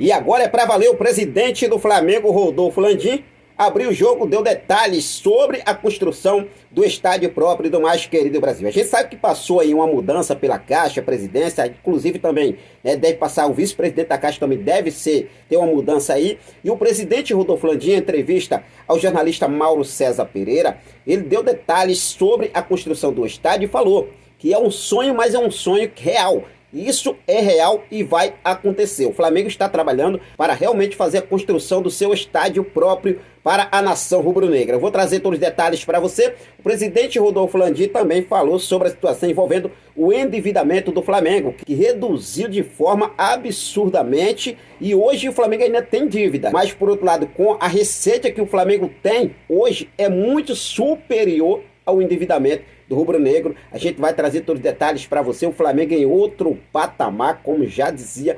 E agora é para valer. O presidente do Flamengo, Rodolfo Landim, abriu o jogo, deu detalhes sobre a construção do estádio próprio do mais querido Brasil. A gente sabe que passou aí uma mudança pela Caixa, presidência, inclusive também deve passar o vice-presidente da Caixa, também deve ter uma mudança aí. E o presidente Rodolfo Landim, em entrevista ao jornalista Mauro César Pereira, ele deu detalhes sobre a construção do estádio e falou que é um sonho, mas é um sonho real. Isso é real e vai acontecer. O Flamengo está trabalhando para realmente fazer a construção do seu estádio próprio para a nação rubro-negra. Eu vou trazer todos os detalhes para você. O presidente Rodolfo Landim também falou sobre a situação envolvendo o endividamento do Flamengo, que reduziu de forma absurdamente e hoje o Flamengo ainda tem dívida. Mas, por outro lado, com a receita que o Flamengo tem hoje é muito superior ao endividamento do rubro-negro. A gente vai trazer todos os detalhes para você. O Flamengo em outro patamar, como já dizia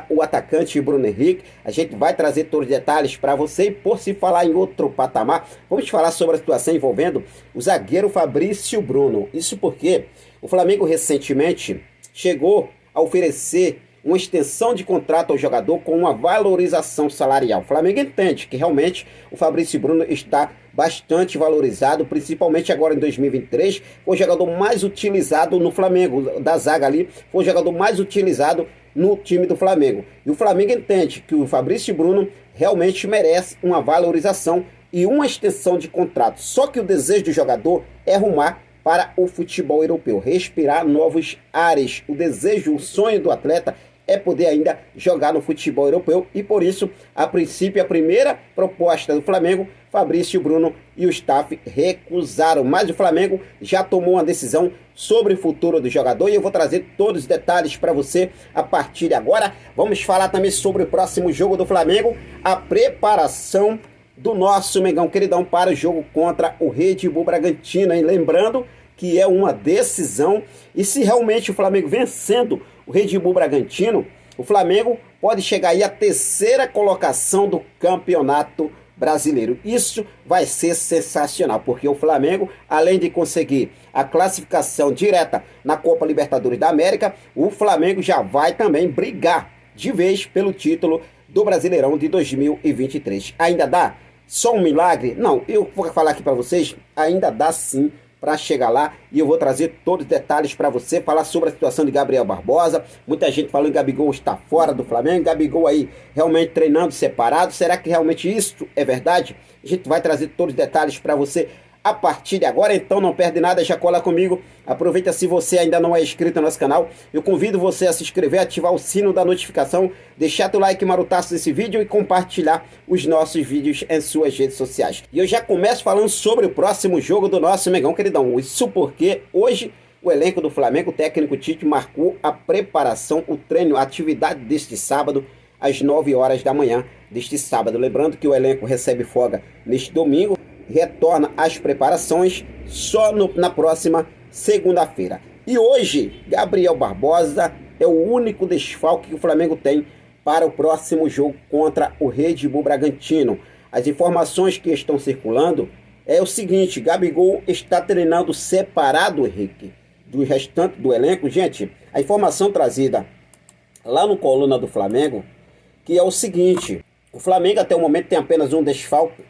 o atacante Bruno Henrique. A gente vai trazer todos os detalhes para você. E por se falar em outro patamar, vamos falar sobre a situação envolvendo o zagueiro Fabrício Bruno. Isso porque o Flamengo recentemente chegou a oferecer uma extensão de contrato ao jogador com uma valorização salarial. O Flamengo entende que realmente o Fabrício Bruno está bastante valorizado, principalmente agora em 2023, foi o jogador mais utilizado no Flamengo, da zaga ali, foi o jogador mais utilizado no time do Flamengo. E o Flamengo entende que o Fabrício Bruno realmente merece uma valorização e uma extensão de contrato. Só que o desejo do jogador é rumar para o futebol europeu, respirar novos ares. O desejo, o sonho do atleta é poder ainda jogar no futebol europeu e por isso, a princípio, a primeira proposta do Flamengo, Fabrício Bruno e o staff recusaram, mas o Flamengo já tomou uma decisão sobre o futuro do jogador e eu vou trazer todos os detalhes para você a partir de agora. Vamos falar também sobre o próximo jogo do Flamengo, a preparação do nosso Mengão queridão para o jogo contra o Red Bull Bragantino, e lembrando que é uma decisão, e se realmente o Flamengo vencendo o Red Bull Bragantino, o Flamengo pode chegar aí à terceira colocação do Campeonato Brasileiro. Isso vai ser sensacional, porque o Flamengo, além de conseguir a classificação direta na Copa Libertadores da América, o Flamengo já vai também brigar de vez pelo título do Brasileirão de 2023. Ainda dá só um milagre? Não, eu vou falar aqui para vocês, ainda dá sim para chegar lá, e eu vou trazer todos os detalhes para você, falar sobre a situação de Gabriel Barbosa. Muita gente falando que Gabigol está fora do Flamengo, Gabigol aí realmente treinando separado. Será que realmente isso é verdade? A gente vai trazer todos os detalhes para você a partir de agora, então não perde nada, já cola comigo. Aproveita, se você ainda não é inscrito no nosso canal, eu convido você a se inscrever, ativar o sino da notificação, deixar teu like marutaço nesse vídeo e compartilhar os nossos vídeos em suas redes sociais. E eu já começo falando sobre o próximo jogo do nosso Mengão queridão. Isso porque hoje o elenco do Flamengo, o técnico Tite, marcou a preparação, o treino, a atividade deste sábado, às 9 horas da manhã deste sábado. Lembrando que o elenco recebe folga neste domingo, retorna às preparações só na próxima segunda-feira. E hoje, Gabriel Barbosa é o único desfalque que o Flamengo tem para o próximo jogo contra o Red Bull Bragantino. As informações que estão circulando é o seguinte: Gabigol está treinando separado, Henrique, do restante do elenco. Gente, a informação trazida lá no Coluna do Flamengo, que é o seguinte: o Flamengo até o momento tem apenas um desfalque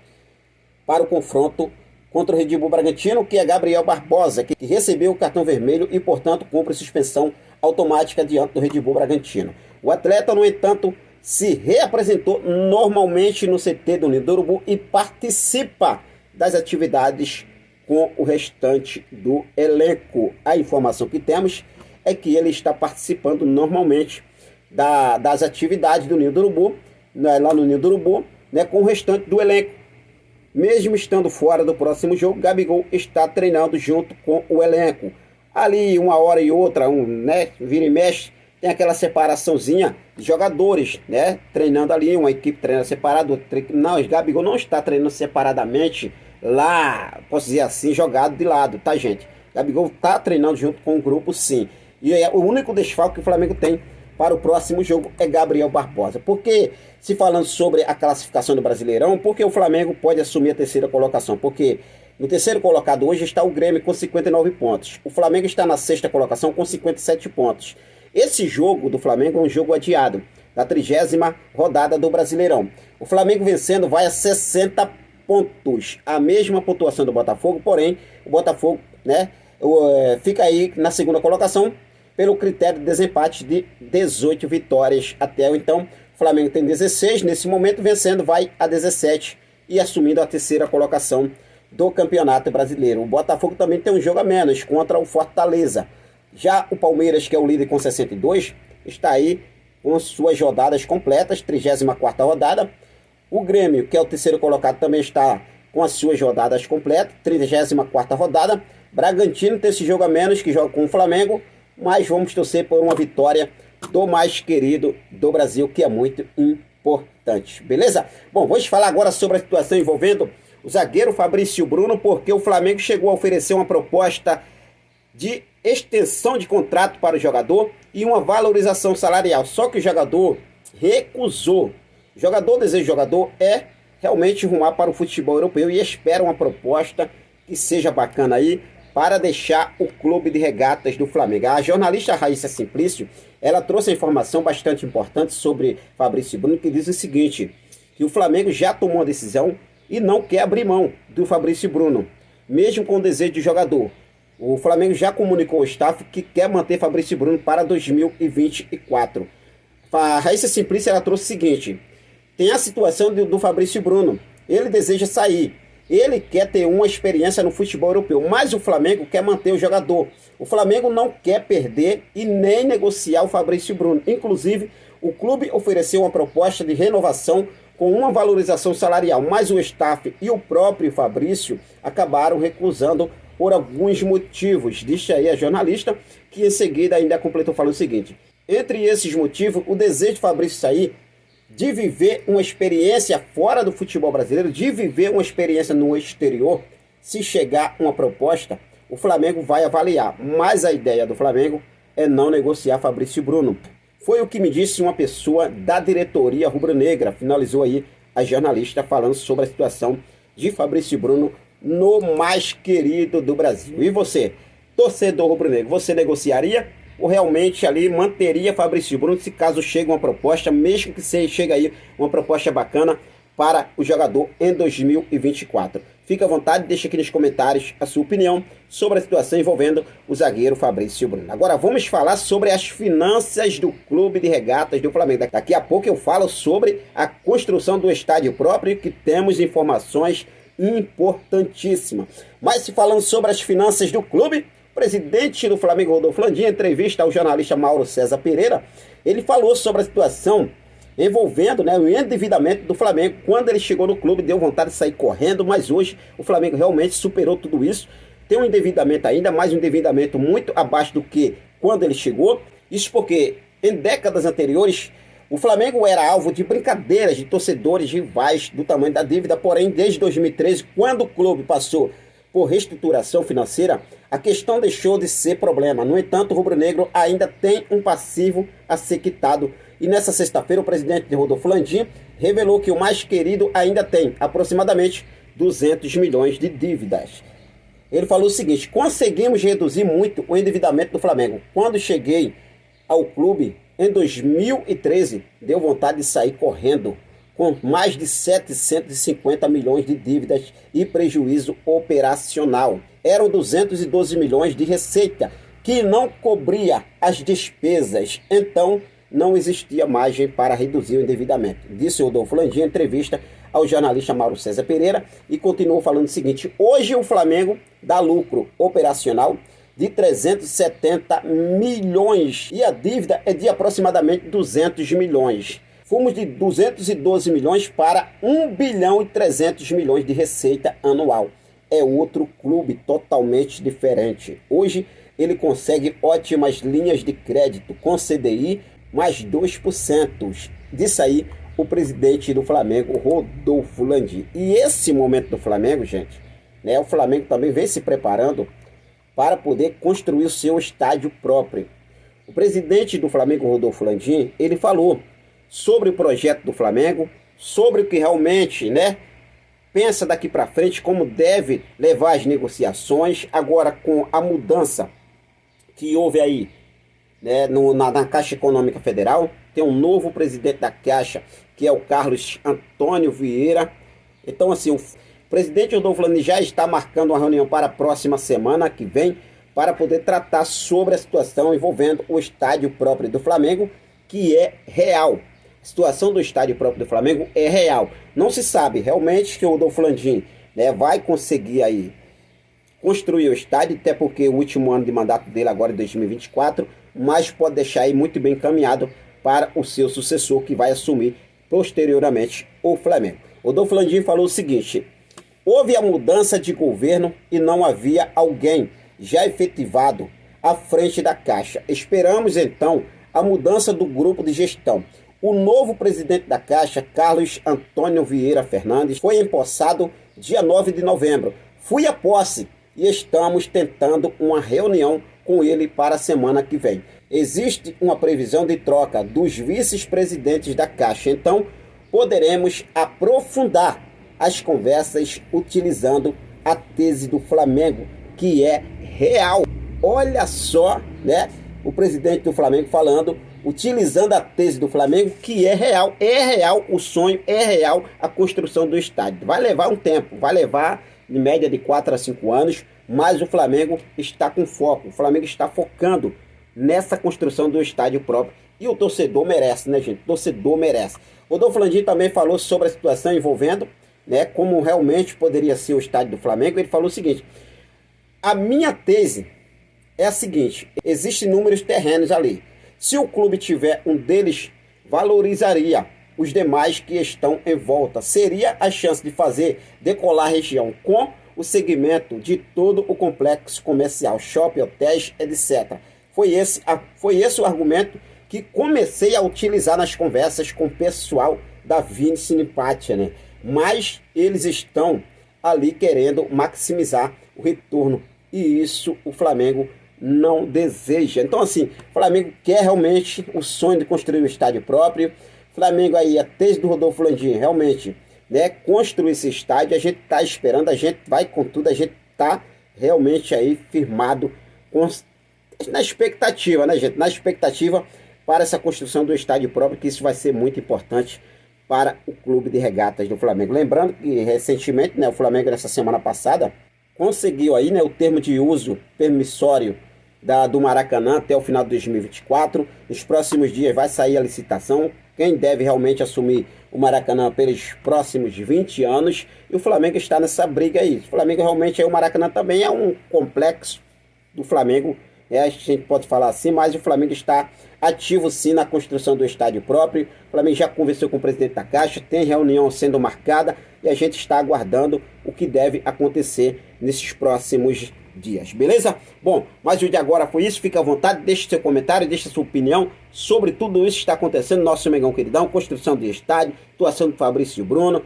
para o confronto contra o Red Bull Bragantino, que é Gabriel Barbosa, que recebeu o cartão vermelho e, portanto, cumpre suspensão automática diante do Red Bull Bragantino. O atleta, no entanto, se reapresentou normalmente no CT do Ninho do Urubu e participa das atividades com o restante do elenco. A informação que temos é que ele está participando normalmente das atividades do Ninho do Urubu, lá no Ninho do Urubu, com o restante do elenco. Mesmo estando fora do próximo jogo, Gabigol está treinando junto com o elenco. Ali, uma hora e outra, vira e mexe, tem aquela separaçãozinha de jogadores, treinando ali, uma equipe treinando separado. Não, o Gabigol não está treinando separadamente lá, posso dizer assim, jogado de lado, tá, gente? Gabigol está treinando junto com o grupo, sim. E o único desfalque que o Flamengo tem para o próximo jogo é Gabriel Barbosa. Porque, se falando sobre a classificação do Brasileirão, porque o Flamengo pode assumir a terceira colocação? Porque no terceiro colocado hoje está o Grêmio com 59 pontos. O Flamengo está na sexta colocação com 57 pontos. Esse jogo do Flamengo é um jogo adiado. da 30ª rodada do Brasileirão. O Flamengo vencendo vai a 60 pontos, a mesma pontuação do Botafogo, porém o Botafogo, né, fica aí na segunda colocação pelo critério de desempate de 18 vitórias até então. O Flamengo tem 16 nesse momento, vencendo vai a 17 e assumindo a terceira colocação do Campeonato Brasileiro. O Botafogo também tem um jogo a menos contra o Fortaleza. Já o Palmeiras, que é o líder com 62, está aí com suas rodadas completas, 34ª rodada. O Grêmio, que é o terceiro colocado, também está com as suas rodadas completas, 34ª rodada. Bragantino tem esse jogo a menos, que joga com o Flamengo, mas vamos torcer por uma vitória do mais querido do Brasil, que é muito importante, beleza? Bom, vamos falar agora sobre a situação envolvendo o zagueiro Fabrício Bruno, porque o Flamengo chegou a oferecer uma proposta de extensão de contrato para o jogador e uma valorização salarial, só que o jogador recusou. O desejo do jogador é realmente rumar para o futebol europeu e espera uma proposta que seja bacana aí para deixar o clube de regatas do Flamengo. A jornalista Raíssa Simplício, ela trouxe a informação bastante importante sobre Fabrício Bruno, que diz o seguinte, que o Flamengo já tomou a decisão e não quer abrir mão do Fabrício Bruno, mesmo com o desejo de jogador. O Flamengo já comunicou ao staff que quer manter Fabrício Bruno para 2024. A Raíssa Simplício, ela trouxe o seguinte, tem a situação do Fabrício Bruno, ele deseja sair. Ele quer ter uma experiência no futebol europeu, mas o Flamengo quer manter o jogador. O Flamengo não quer perder e nem negociar o Fabrício Bruno. Inclusive, o clube ofereceu uma proposta de renovação com uma valorização salarial, mas o staff e o próprio Fabrício acabaram recusando por alguns motivos. Disse aí a jornalista, que em seguida ainda completou falando o seguinte, entre esses motivos, o desejo de Fabrício sair, de viver uma experiência fora do futebol brasileiro, de viver uma experiência no exterior, se chegar uma proposta, o Flamengo vai avaliar. Mas a ideia do Flamengo é não negociar Fabrício Bruno. Foi o que me disse uma pessoa da diretoria rubro-negra. Finalizou aí a jornalista falando sobre a situação de Fabrício Bruno no mais querido do Brasil. E você, torcedor rubro-negro, você negociaria? Ou realmente ali manteria Fabrício Bruno se caso chegue uma proposta, mesmo que chegue aí uma proposta bacana para o jogador em 2024? Fique à vontade, deixe aqui nos comentários a sua opinião sobre a situação envolvendo o zagueiro Fabrício Bruno. Agora vamos falar sobre as finanças do Clube de Regatas do Flamengo. Daqui a pouco eu falo sobre a construção do estádio próprio, que temos informações importantíssimas. Mas se falando sobre as finanças do clube, o presidente do Flamengo, Rodolfo Landim, em entrevista ao jornalista Mauro César Pereira, ele falou sobre a situação envolvendo, né, o endividamento do Flamengo. Quando ele chegou no clube, deu vontade de sair correndo, mas hoje o Flamengo realmente superou tudo isso. Tem um endividamento ainda, mas um endividamento muito abaixo do que quando ele chegou. Isso porque em décadas anteriores o Flamengo era alvo de brincadeiras de torcedores rivais do tamanho da dívida, porém desde 2013, quando o clube passou por reestruturação financeira, a questão deixou de ser problema. No entanto, o rubro-negro ainda tem um passivo a ser quitado. E nessa sexta-feira, o presidente Rodolfo Landim revelou que o mais querido ainda tem aproximadamente 200 milhões de dívidas. Ele falou o seguinte, conseguimos reduzir muito o endividamento do Flamengo. Quando cheguei ao clube em 2013, deu vontade de sair correndo, com mais de 750 milhões de dívidas e prejuízo operacional. Eram 212 milhões de receita, que não cobria as despesas. Então, não existia margem para reduzir o endividamento, disse Rodolfo Landim em entrevista ao jornalista Mauro César Pereira, e continuou falando o seguinte, hoje o Flamengo dá lucro operacional de 370 milhões e a dívida é de aproximadamente 200 milhões. Fomos de 212 milhões para 1 bilhão e 300 milhões de receita anual. É outro clube totalmente diferente. Hoje ele consegue ótimas linhas de crédito com CDI mais 2%. Disso aí o presidente do Flamengo, Rodolfo Landim. E esse momento do Flamengo, gente, né, o Flamengo também vem se preparando para poder construir o seu estádio próprio. O presidente do Flamengo, Rodolfo Landim, ele falou sobre o projeto do Flamengo, sobre o que realmente, né, pensa daqui para frente, como deve levar as negociações. Agora, com a mudança que houve aí né, na Caixa Econômica Federal. Tem um novo presidente da Caixa, que é o Carlos Antônio Vieira. Então, assim, o presidente Rodolfo Landim já está marcando uma reunião para a próxima semana que vem, para poder tratar sobre a situação envolvendo o estádio próprio do Flamengo, que é real. A situação do estádio próprio do Flamengo é real. Não se sabe realmente que o Rodolfo Landim, né, vai conseguir aí construir o estádio, até porque o último ano de mandato dele agora é 2024, mas pode deixar aí muito bem encaminhado para o seu sucessor, que vai assumir posteriormente o Flamengo. O Rodolfo Landim falou o seguinte: houve a mudança de governo e não havia alguém já efetivado à frente da Caixa. Esperamos então a mudança do grupo de gestão. O novo presidente da Caixa, Carlos Antônio Vieira Fernandes, foi empossado dia 9 de novembro. Fui à posse e estamos tentando uma reunião com ele para a semana que vem. Existe uma previsão de troca dos vice-presidentes da Caixa, então poderemos aprofundar as conversas utilizando a tese do Flamengo, que é real. Olha só, né? O presidente do Flamengo falando, utilizando a tese do Flamengo, que é real o sonho, é real a construção do estádio. Vai levar um tempo, vai levar em média de 4 a 5 anos, mas o Flamengo está com foco, o Flamengo está focando nessa construção do estádio próprio, e o torcedor merece, né, gente? O torcedor merece. O Rodolfo Landim também falou sobre a situação envolvendo, né, como realmente poderia ser o estádio do Flamengo. Ele falou o seguinte: a minha tese é a seguinte: existem inúmeros terrenos ali. Se o clube tiver um deles, valorizaria os demais que estão em volta. Seria a chance de fazer decolar a região com o segmento de todo o complexo comercial, shopping, hotéis, etc. Foi esse o argumento que comecei a utilizar nas conversas com o pessoal da Vini Cinepatia, né? Mas eles estão ali querendo maximizar o retorno, e isso o Flamengo não deseja. Então, assim, o Flamengo quer realmente o sonho de construir um estádio próprio. O Flamengo aí, a tese do Rodolfo Landim, realmente, né, construir esse estádio. A gente está esperando, a gente vai com tudo, a gente está realmente aí firmado na expectativa, né, gente? Na expectativa para essa construção do estádio próprio, que isso vai ser muito importante para o Clube de Regatas do Flamengo. Lembrando que recentemente, né, o Flamengo nessa semana passada conseguiu aí, né, o termo de uso permissório do Maracanã até o final de 2024. Nos próximos dias vai sair a licitação. Quem deve realmente assumir o Maracanã pelos próximos 20 anos. E o Flamengo está nessa briga aí. O Flamengo realmente, o Maracanã também é um complexo do Flamengo, a gente pode falar assim, mas o Flamengo está ativo sim na construção do estádio próprio. O Flamengo já conversou com o presidente da Caixa, tem reunião sendo marcada e a gente está aguardando o que deve acontecer nesses próximos dias, beleza? Bom, mas o de agora foi isso. Fica à vontade, deixe seu comentário, deixe sua opinião sobre tudo isso que está acontecendo no nosso Mengão Queridão, construção do estádio, atuação do Fabrício e Bruno,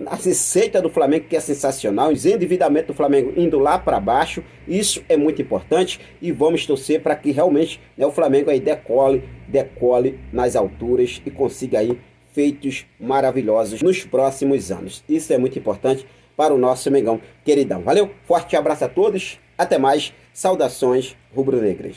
a receita do Flamengo, que é sensacional, os endividamentos do Flamengo indo lá para baixo. Isso é muito importante e vamos torcer para que realmente, né, o Flamengo aí decole nas alturas e consiga aí feitos maravilhosos nos próximos anos. Isso é muito importante para o nosso Mengão Queridão. Valeu, forte abraço a todos, até mais, saudações rubro-negras.